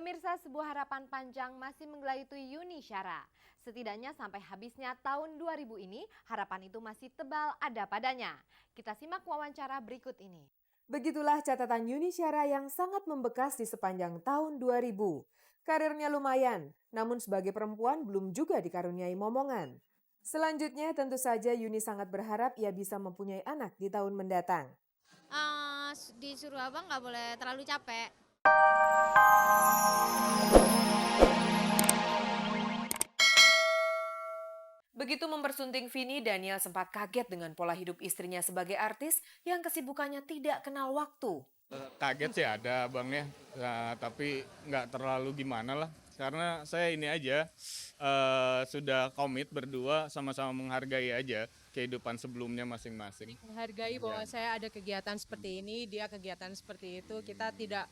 Pemirsa, sebuah harapan panjang masih menggelayuti Yuni Syara. Setidaknya sampai habisnya tahun 2000 ini, harapan itu masih tebal ada padanya. Kita simak wawancara berikut ini. Begitulah catatan Yuni Syara yang sangat membekas di sepanjang tahun 2000. Karirnya lumayan, namun sebagai perempuan belum juga dikaruniai momongan. Selanjutnya tentu saja Yuni sangat berharap ia bisa mempunyai anak di tahun mendatang. Disuruh abang nggak boleh terlalu capek. Begitu mempersunting Vini, Daniel sempat kaget dengan pola hidup istrinya sebagai artis yang kesibukannya tidak kenal waktu. Kaget sih ada abangnya, tapi nggak terlalu gimana lah. Karena saya ini aja sudah komit berdua sama-sama menghargai aja kehidupan sebelumnya masing-masing. Menghargai bahwa saya ada kegiatan seperti ini, dia kegiatan seperti itu. Kita tidak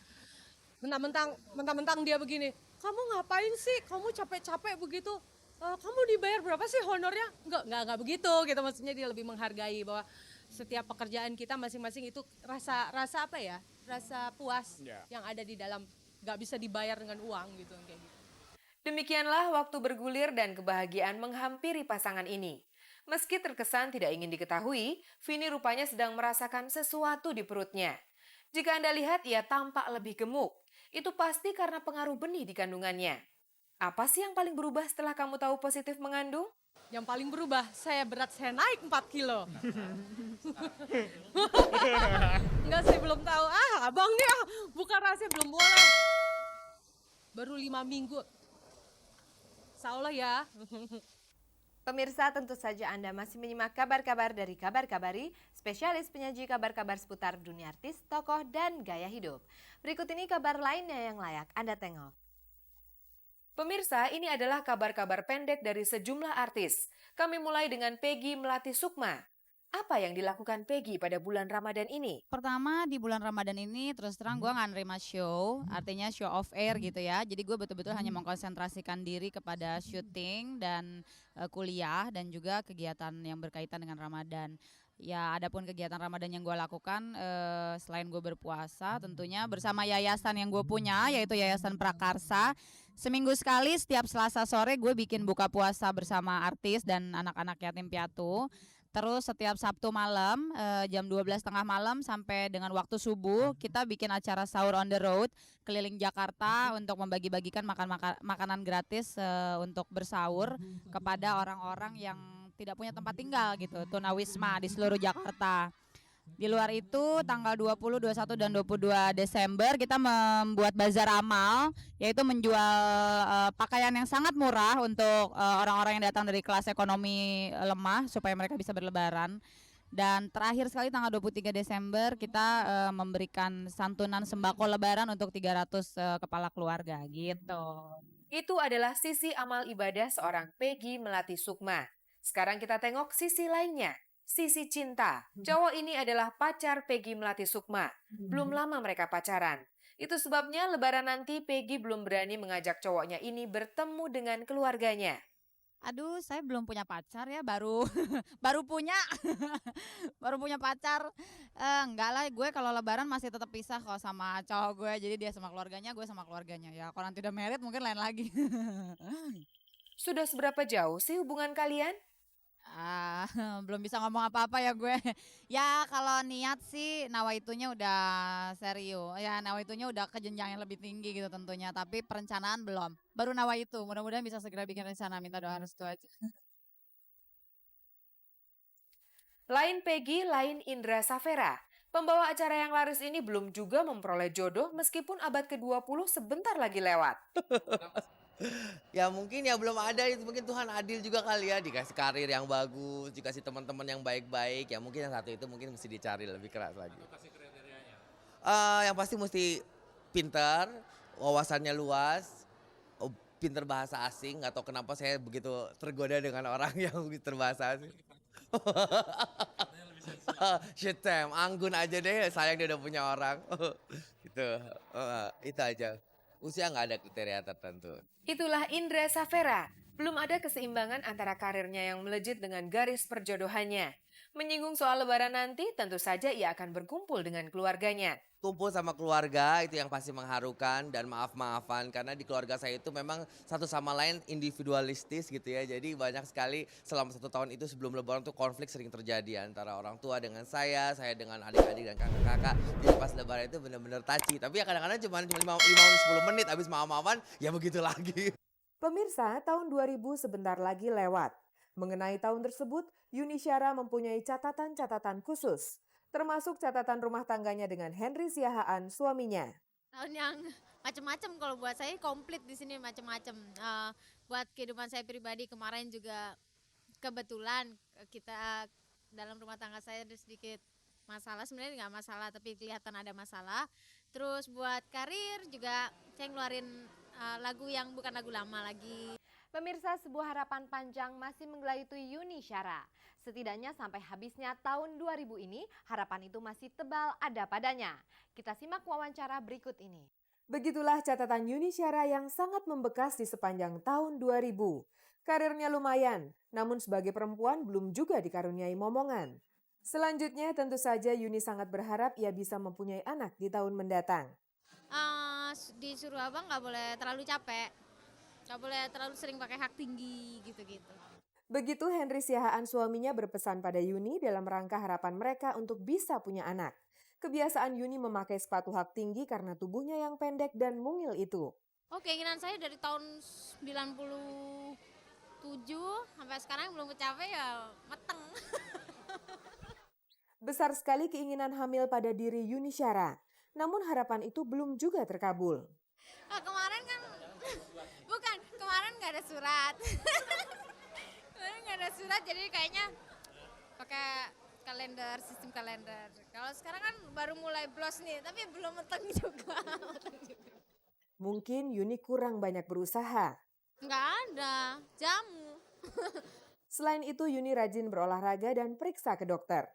mentang-mentang dia begini. Kamu ngapain sih? Kamu capek-capek begitu. Kamu dibayar berapa sih honornya? Enggak begitu gitu. Maksudnya dia lebih menghargai bahwa setiap pekerjaan kita masing-masing itu rasa apa ya? Rasa puas yang ada di dalam, nggak bisa dibayar dengan uang gitu kayak gitu. Demikianlah waktu bergulir dan kebahagiaan menghampiri pasangan ini. Meski terkesan tidak ingin diketahui, Vini rupanya sedang merasakan sesuatu di perutnya. Jika Anda lihat, ia tampak lebih gemuk. Itu pasti karena pengaruh benih di kandungannya. Apa sih yang paling berubah setelah kamu tahu positif mengandung? Yang paling berubah, berat saya naik 4 kilo. Enggak sih, belum tahu. Abang nih, bukan rahasia, belum boleh. Baru 5 minggu. Insya Allah ya. Pemirsa, tentu saja Anda masih menyimak kabar-kabar dari Kabar Kabari, spesialis penyaji kabar-kabar seputar dunia artis, tokoh, dan gaya hidup. Berikut ini kabar lainnya yang layak Anda tengok. Pemirsa, ini adalah kabar-kabar pendek dari sejumlah artis. Kami mulai dengan Peggy Melati Sukma. Apa yang dilakukan Peggy pada bulan Ramadan ini? Pertama di bulan Ramadan ini terus terang gue nggak nerima show, artinya show off air gitu ya. Jadi gue betul-betul hanya mengkonsentrasikan diri kepada syuting dan kuliah dan juga kegiatan yang berkaitan dengan Ramadan. Ya, adapun kegiatan Ramadan yang gue lakukan selain gue berpuasa tentunya bersama yayasan yang gue punya, yaitu Yayasan Prakarsa. Seminggu sekali setiap Selasa sore gue bikin buka puasa bersama artis dan anak-anak yatim piatu. Terus setiap Sabtu malam jam 12.30 malam sampai dengan waktu subuh kita bikin acara sahur on the road keliling Jakarta untuk membagi-bagikan makanan gratis untuk bersahur kepada orang-orang yang tidak punya tempat tinggal gitu, tunawisma di seluruh Jakarta. Di luar itu tanggal 20, 21 dan 22 Desember kita membuat bazar amal, yaitu menjual pakaian yang sangat murah untuk orang-orang yang datang dari kelas ekonomi lemah supaya mereka bisa berlebaran. Dan terakhir sekali tanggal 23 Desember kita memberikan santunan sembako lebaran untuk 300 kepala keluarga gitu. Itu adalah sisi amal ibadah seorang Peggy Melati Sukma. Sekarang kita tengok sisi lainnya. Sisi cinta. Cowok ini adalah pacar Peggy Melati Sukma. Belum lama mereka pacaran. Itu sebabnya lebaran nanti Peggy belum berani mengajak cowoknya ini bertemu dengan keluarganya. Aduh, saya belum punya pacar ya, baru baru punya baru punya pacar. Enggak lah, gue kalau lebaran masih tetap pisah kok sama cowok gue. Jadi dia sama keluarganya, gue sama keluarganya. Ya kalau nanti udah married mungkin lain lagi. Sudah seberapa jauh sih hubungan kalian? Belum bisa ngomong apa-apa ya gue. Ya kalau niat sih nawaitunya udah serius. Ya nawaitunya udah ke jenjang yang lebih tinggi gitu tentunya. Tapi perencanaan belum. Baru nawaitu. Mudah-mudahan bisa segera bikin rencana. Minta doa restu aja. Lain Peggy, lain Indra Safera. Pembawa acara yang laris ini belum juga memperoleh jodoh meskipun abad ke-20 sebentar lagi lewat. Ya mungkin ya belum ada, itu mungkin Tuhan adil juga kali ya, dikasih karir yang bagus, dikasih teman-teman yang baik-baik, ya mungkin yang satu itu mungkin mesti dicari lebih keras lagi. Yang pasti mesti pintar, wawasannya luas, pintar bahasa asing, atau kenapa saya begitu tergoda dengan orang yang pintar bahasa asing. Shitem, anggun aja deh, sayang dia udah punya orang. Gitu, itu aja. Usia nggak ada kriteria tertentu. Itulah Indra Safera. Belum ada keseimbangan antara karirnya yang melejit dengan garis perjodohannya. Menyinggung soal lebaran nanti, tentu saja ia akan berkumpul dengan keluarganya. Kumpul sama keluarga itu yang pasti mengharukan dan maaf-maafan karena di keluarga saya itu memang satu sama lain individualistis gitu ya. Jadi banyak sekali selama 1 tahun itu sebelum lebaran tuh konflik sering terjadi antara orang tua dengan saya dengan adik-adik dan kakak-kakak. Jadi pas lebaran itu benar-benar touchy. Tapi ya kadang-kadang cuma 5-10 menit habis maaf-maafan ya begitu lagi. Pemirsa, tahun 2000 sebentar lagi lewat. Mengenai tahun tersebut, Yuni Syara mempunyai catatan-catatan khusus, termasuk catatan rumah tangganya dengan Henry Siahaan, suaminya. Tahun yang macam-macam kalau buat saya komplit di sini macam-macam. Buat kehidupan saya pribadi kemarin juga kebetulan kita dalam rumah tangga saya ada sedikit masalah, sebenarnya nggak masalah tapi kelihatan ada masalah. Terus buat karir juga saya ngeluarin lagu yang bukan lagu lama lagi. Pemirsa, sebuah harapan panjang masih menggelayuti Yuni Syara. Setidaknya sampai habisnya tahun 2000 ini, harapan itu masih tebal ada padanya. Kita simak wawancara berikut ini. Begitulah catatan Yuni Syara yang sangat membekas di sepanjang tahun 2000. Karirnya lumayan, namun sebagai perempuan belum juga dikaruniai momongan. Selanjutnya tentu saja Yuni sangat berharap ia bisa mempunyai anak di tahun mendatang. Disuruh abang nggak boleh terlalu capek, nggak boleh terlalu sering pakai hak tinggi gitu-gitu. Begitu Henry Siahaan, suaminya, berpesan pada Yuni dalam rangka harapan mereka untuk bisa punya anak. Kebiasaan Yuni memakai sepatu hak tinggi karena tubuhnya yang pendek dan mungil itu. Oh, keinginan saya dari tahun 97 sampai sekarang belum kecapai ya meteng. Besar sekali keinginan hamil pada diri Yuni Syara, namun harapan itu belum juga terkabul. Kemarin kan, kemarin nggak ada surat. Kemarin nggak ada surat jadi kayaknya pakai kalender, sistem kalender. Kalau sekarang kan baru mulai blos nih, tapi belum meteng juga. Mungkin Yuni kurang banyak berusaha. Nggak ada, jamu. Selain itu Yuni rajin berolahraga dan periksa ke dokter.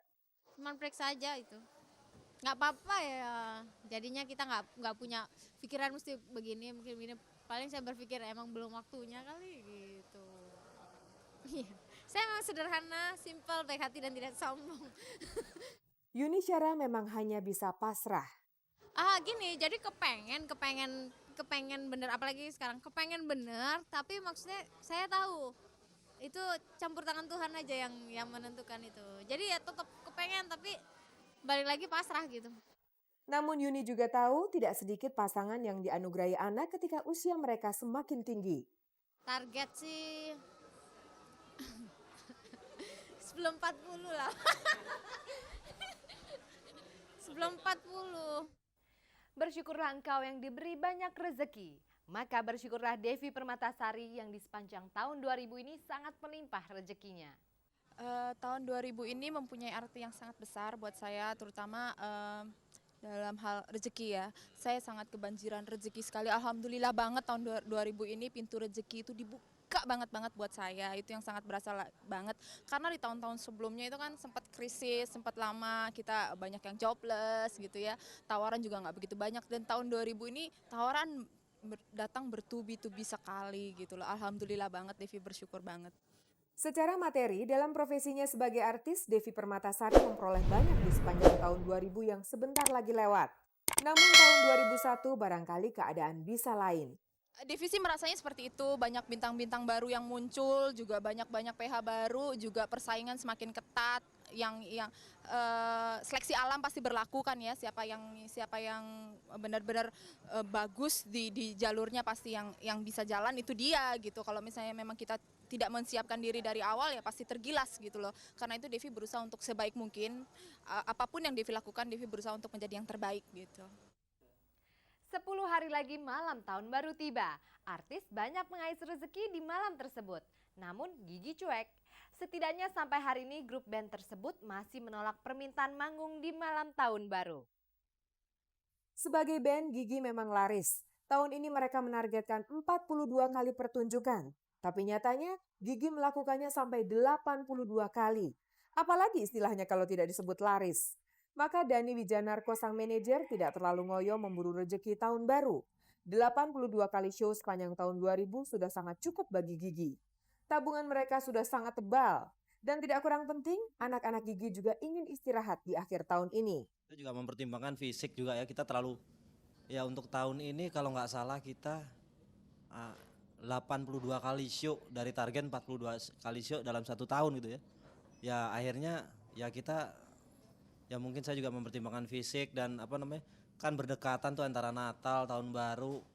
Cuman periksa aja itu. Nggak apa-apa ya, jadinya kita nggak punya pikiran mesti begini, mungkin begini. Paling saya berpikir emang belum waktunya kali gitu. Iya, saya memang sederhana, simpel, baik hati dan tidak sombong. Yuni Syara memang hanya bisa pasrah. Gini, jadi kepengen bener, apalagi sekarang kepengen bener, tapi maksudnya saya tahu itu campur tangan Tuhan aja yang menentukan itu. Jadi ya tetap kepengen tapi balik lagi pasrah gitu. Namun Yuni juga tahu tidak sedikit pasangan yang dianugerahi anak ketika usia mereka semakin tinggi. Target sih sebelum 40 lah. Sebelum 40. Bersyukurlah engkau yang diberi banyak rezeki. Maka bersyukurlah Devi Permatasari yang di sepanjang tahun 2000 ini sangat melimpah rezekinya. Tahun 2000 ini mempunyai arti yang sangat besar buat saya, terutama dalam hal rezeki ya. Saya sangat kebanjiran rezeki sekali. Alhamdulillah banget tahun 2000 ini pintu rezeki itu dibuka banget buat saya. Itu yang sangat berasa banget. Karena di tahun-tahun sebelumnya itu kan sempat krisis, sempat lama kita banyak yang jobless gitu ya. Tawaran juga nggak begitu banyak. Dan tahun 2000 ini tawaran datang bertubi-tubi sekali gitu loh. Alhamdulillah banget, Devi bersyukur banget. Secara materi, dalam profesinya sebagai artis, Devi Permatasari memperoleh banyak di sepanjang tahun 2000 yang sebentar lagi lewat. Namun tahun 2001 barangkali keadaan bisa lain. Devi sih merasanya seperti itu, banyak bintang-bintang baru yang muncul, juga banyak PH baru, juga persaingan semakin ketat, yang seleksi alam pasti berlaku kan ya, siapa yang benar-benar bagus di jalurnya pasti yang bisa jalan itu dia gitu. Kalau misalnya memang kita tidak mensiapkan diri dari awal ya pasti tergilas gitu loh. Karena itu Devi berusaha untuk sebaik mungkin, apapun yang Devi lakukan, Devi berusaha untuk menjadi yang terbaik gitu. 10 hari lagi malam tahun baru tiba. Artis banyak mengais rezeki di malam tersebut. Namun Gigi cuek. Setidaknya sampai hari ini grup band tersebut masih menolak permintaan manggung di malam tahun baru. Sebagai band, Gigi memang laris. Tahun ini mereka menargetkan 42 kali pertunjukan. Tapi nyatanya Gigi melakukannya sampai 82 kali. Apalagi istilahnya kalau tidak disebut laris. Maka Dhani Wijanarko sang manajer tidak terlalu ngoyo memburu rezeki tahun baru. 82 kali show sepanjang tahun 2000 sudah sangat cukup bagi Gigi. Tabungan mereka sudah sangat tebal. Dan tidak kurang penting, anak-anak Gigi juga ingin istirahat di akhir tahun ini. Kita juga mempertimbangkan fisik juga ya, kita terlalu, ya untuk tahun ini kalau nggak salah kita 82 kali show dari target 42 kali show dalam 1 tahun gitu ya. Ya akhirnya ya kita, ya mungkin saya juga mempertimbangkan fisik dan kan berdekatan tuh antara Natal, Tahun Baru.